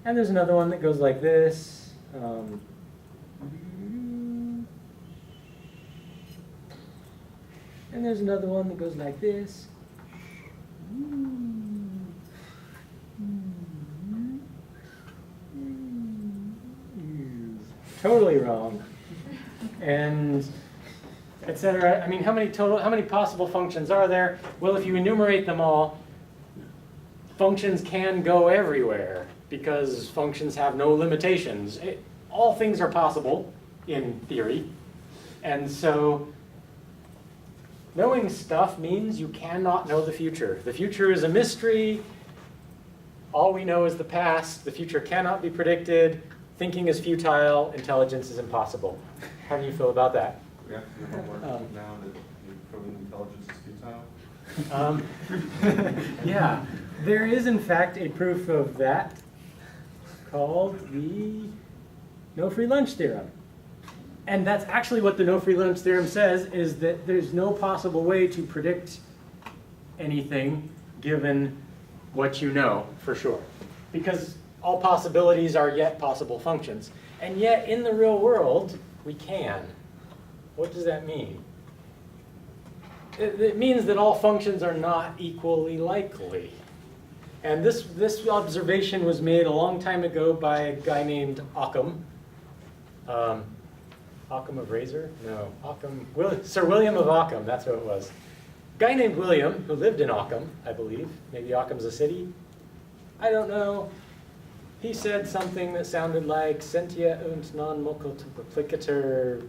And there's another one that goes like this. And there's another one that goes like this. Totally wrong. And etc. I mean, how many possible functions are there? Well, if you enumerate them all, functions can go everywhere because functions have no limitations. All things are possible in theory. And so knowing stuff means you cannot know the future. The future is a mystery. All we know is the past. The future cannot be predicted. Thinking is futile. Intelligence is impossible. How do you feel about that? We have to do homework now that you've proven intelligence is futile. Yeah, there is in fact a proof of that called the no free lunch theorem. And that's actually what the no free lunch theorem says, is that there's no possible way to predict anything given what you know for sure. Because all possibilities are yet possible functions. And yet in the real world, we can. What does that mean? It means that all functions are not equally likely. And this observation was made a long time ago by a guy named Occam. Occam of Razor? No, Occam, Sir William of Occam, that's who it was. A guy named William, who lived in Occam, I believe. Maybe Occam's a city? I don't know. He said something that sounded like sentia und non multiplicator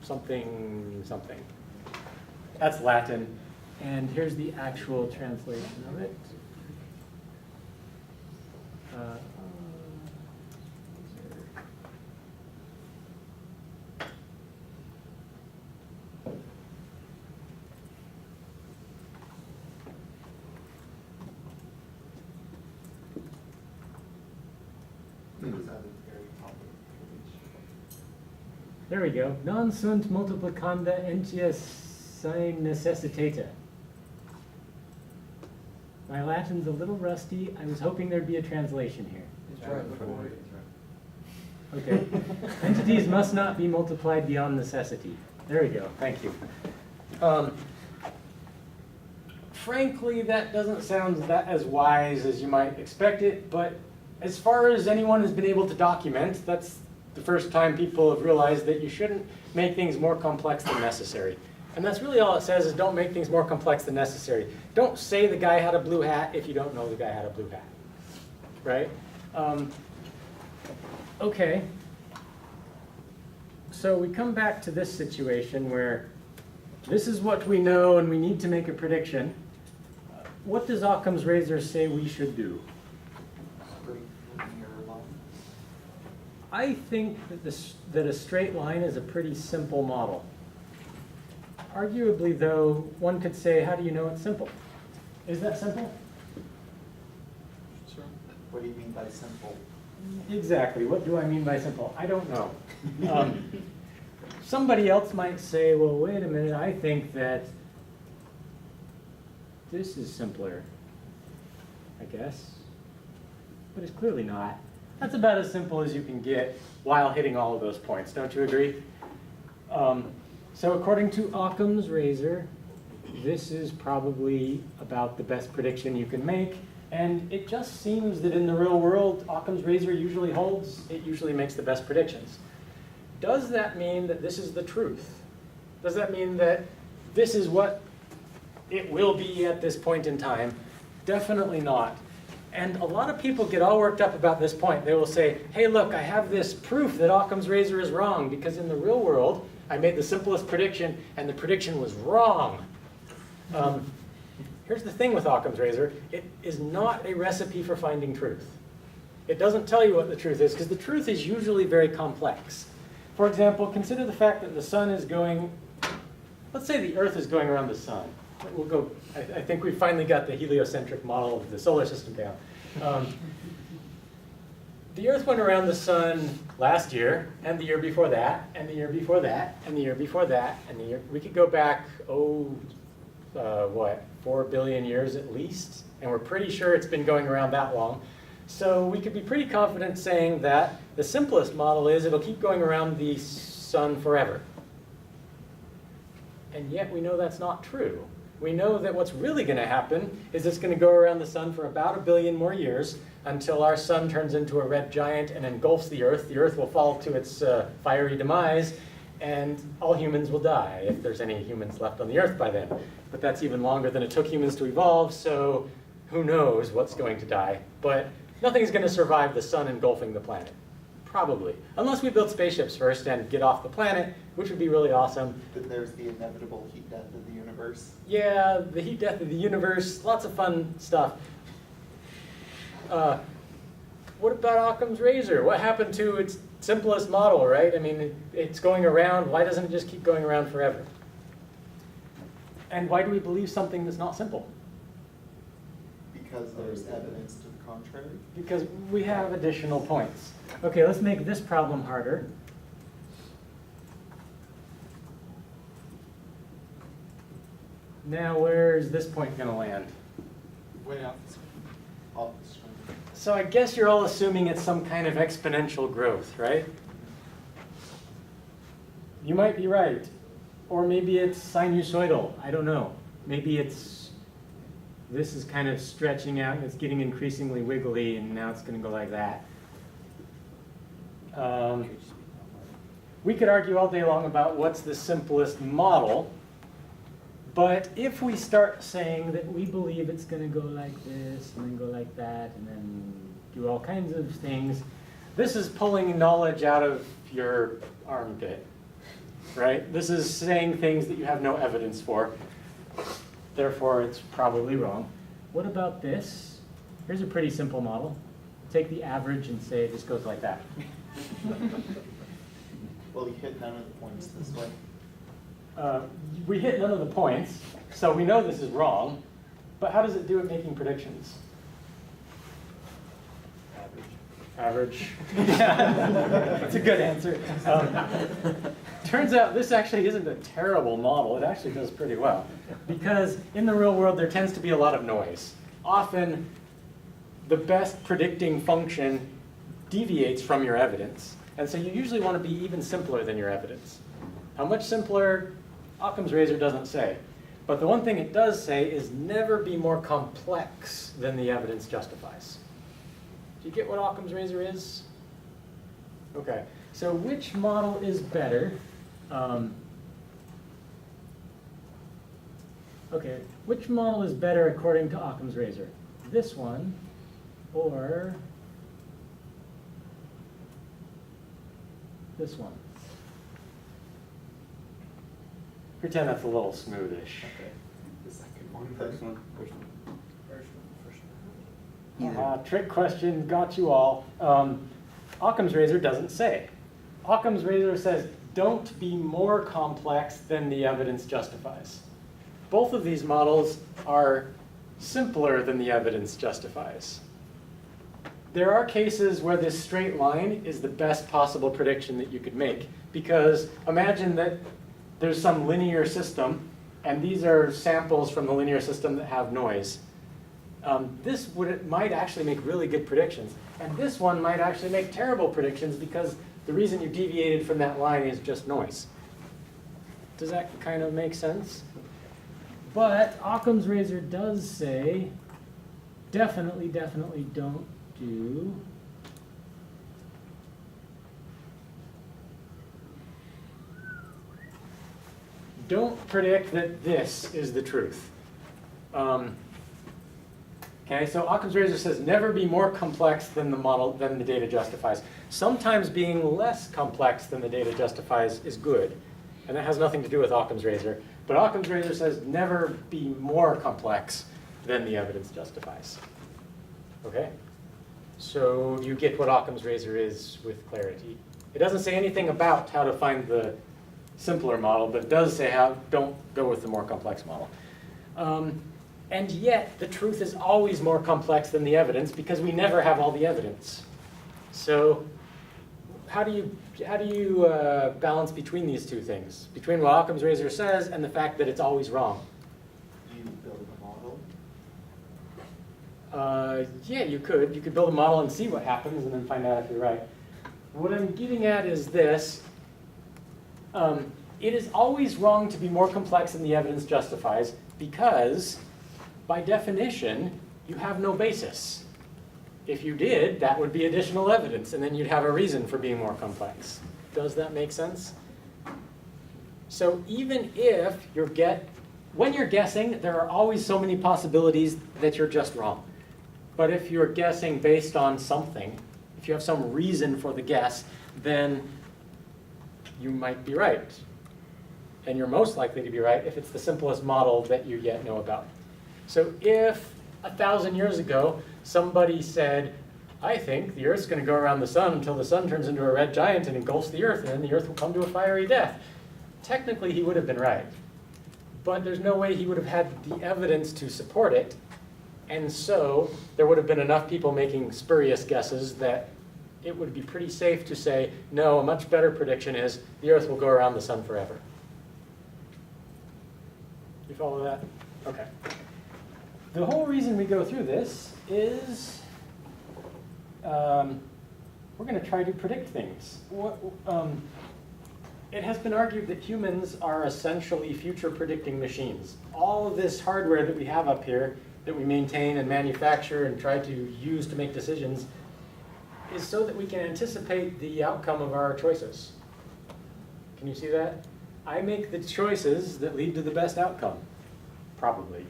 something, something. That's Latin. And here's the actual translation of it. There we go. Non sunt multiplicanda entias sine necessitata. My Latin's a little rusty. I was hoping there'd be a translation here. It's right before it. Okay. Entities must not be multiplied beyond necessity. There we go. Thank you. Frankly, that doesn't sound that as wise as you might expect it, but as far as anyone has been able to document, that's the first time people have realized that you shouldn't make things more complex than necessary. And that's really all it says, is don't make things more complex than necessary. Don't say the guy had a blue hat if you don't know the guy had a blue hat, right? Okay. So we come back to this situation where this is what we know and we need to make a prediction. What does Occam's razor say we should do? I think that a straight line is a pretty simple model. Arguably, though, one could say, how do you know it's simple? Is that simple? Sure. What do you mean by simple? Exactly. What do I mean by simple? I don't know. Somebody else might say, well, wait a minute, I think that this is simpler, I guess. But it's clearly not. That's about as simple as you can get while hitting all of those points. Don't you agree? So according to Occam's razor, this is probably about the best prediction you can make. And it just seems that in the real world, Occam's razor usually holds. It usually makes the best predictions. Does that mean that this is the truth? Does that mean that this is what it will be at this point in time? Definitely not. And a lot of people get all worked up about this point. They will say, hey, look, I have this proof that Occam's razor is wrong, because in the real world, I made the simplest prediction, and the prediction was wrong. Here's the thing with Occam's razor. It is not a recipe for finding truth. It doesn't tell you what the truth is, because the truth is usually very complex. For example, consider the fact that the sun is going, let's say the Earth is going around the sun. We'll go, I think we finally got the heliocentric model of the solar system down. The Earth went around the sun last year, and the year before that, and the year before that, and the year before that, and the year, we could go back, 4 billion years at least, and we're pretty sure it's been going around that long. So we could be pretty confident saying that the simplest model is it'll keep going around the sun forever. And yet we know that's not true. We know that what's really going to happen is it's going to go around the sun for about 1 billion more years until our sun turns into a red giant and engulfs the Earth. The Earth will fall to its fiery demise, and all humans will die, if there's any humans left on the Earth by then. But that's even longer than it took humans to evolve, so who knows what's going to die. But nothing's going to survive the sun engulfing the planet. Probably. Unless we build spaceships first and get off the planet, which would be really awesome. But there's the inevitable heat death of the universe. Yeah, the heat death of the universe, lots of fun stuff. What about Occam's razor? What happened to its simplest model, right? I mean, it's going around. Why doesn't it just keep going around forever? And why do we believe something that's not simple? Because there's evidence to the contrary. Because we have additional points. Okay, let's make this problem harder. Now, where's this point going to land? Way off the screen. Off the screen. So I guess you're all assuming it's some kind of exponential growth, right? You might be right. Or maybe it's sinusoidal. I don't know. Maybe this is kind of stretching out and it's getting increasingly wiggly and now it's going to go like that. We could argue all day long about what's the simplest model, but if we start saying that we believe it's going to go like this and then go like that and then do all kinds of things, this is pulling knowledge out of your armpit, right? This is saying things that you have no evidence for. Therefore, it's probably wrong. What about this? Here's a pretty simple model. Take the average and say this goes like that. Well, you hit none of the points this way. We hit none of the points, so we know this is wrong. But how does it do at making predictions? Average. Yeah, that's a good answer. Turns out this actually isn't a terrible model. It actually does pretty well. Because in the real world, there tends to be a lot of noise. Often, the best predicting function deviates from your evidence. And so you usually want to be even simpler than your evidence. How much simpler? Occam's razor doesn't say. But the one thing it does say is never be more complex than the evidence justifies. Do you get what Occam's razor is? Okay, so which model is better? Okay, which model is better according to Occam's razor? This one or this one? Pretend that's a little smoothish. Okay. The second one. First one. Trick question, got you all. Occam's razor doesn't say. Occam's razor says, don't be more complex than the evidence justifies. Both of these models are simpler than the evidence justifies. There are cases where this straight line is the best possible prediction that you could make, because imagine that there's some linear system, and these are samples from the linear system that have noise. This might actually make really good predictions, and this one might actually make terrible predictions because the reason you deviated from that line is just noise. Does that kind of make sense? But Occam's razor does say, definitely don't do don't predict that this is the truth. Okay, so Occam's razor says never be more complex than the data justifies. Sometimes being less complex than the data justifies is good, and that has nothing to do with Occam's razor. But Occam's razor says never be more complex than the evidence justifies. Okay? So you get what Occam's razor is with clarity. It doesn't say anything about how to find the simpler model, but it does say don't go with the more complex model. And yet, the truth is always more complex than the evidence because we never have all the evidence. So how do you balance between these two things? Between what Occam's razor says and the fact that it's always wrong? Do you build a model? Yeah, you could. You could build a model and see what happens and then find out if you're right. What I'm getting at is this. It is always wrong to be more complex than the evidence justifies because, by definition, you have no basis. If you did, that would be additional evidence, and then you'd have a reason for being more complex. Does that make sense? So even if when you're guessing, there are always so many possibilities that you're just wrong. But if you're guessing based on something, if you have some reason for the guess, then you might be right. And you're most likely to be right if it's the simplest model that you yet know about. So if 1,000 years ago, somebody said, I think the Earth's going to go around the sun until the sun turns into a red giant and engulfs the Earth, and then the Earth will come to a fiery death. Technically, he would have been right. But there's no way he would have had the evidence to support it. And so there would have been enough people making spurious guesses that it would be pretty safe to say, no, a much better prediction is the Earth will go around the sun forever. You follow that? Okay. The whole reason we go through this is we're going to try to predict things. It has been argued that humans are essentially future predicting machines. All of this hardware that we have up here that we maintain and manufacture and try to use to make decisions is so that we can anticipate the outcome of our choices. Can you see that? I make the choices that lead to the best outcome, probably.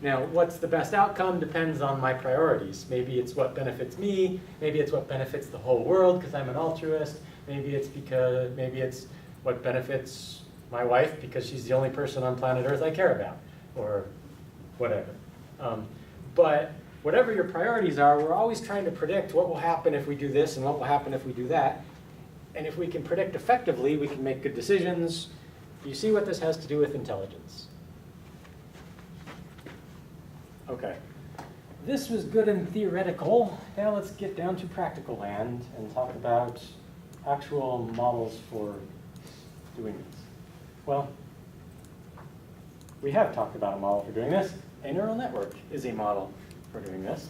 Now, what's the best outcome depends on my priorities. Maybe it's what benefits me, maybe it's what benefits the whole world because I'm an altruist, maybe it's what benefits my wife because she's the only person on planet Earth I care about, or whatever. But whatever your priorities are, we're always trying to predict what will happen if we do this and what will happen if we do that. And if we can predict effectively, we can make good decisions. You see what this has to do with intelligence. Okay. This was good and theoretical. Now let's get down to practical land and talk about actual models for doing this. Well, we have talked about a model for doing this. A neural network is a model for doing this.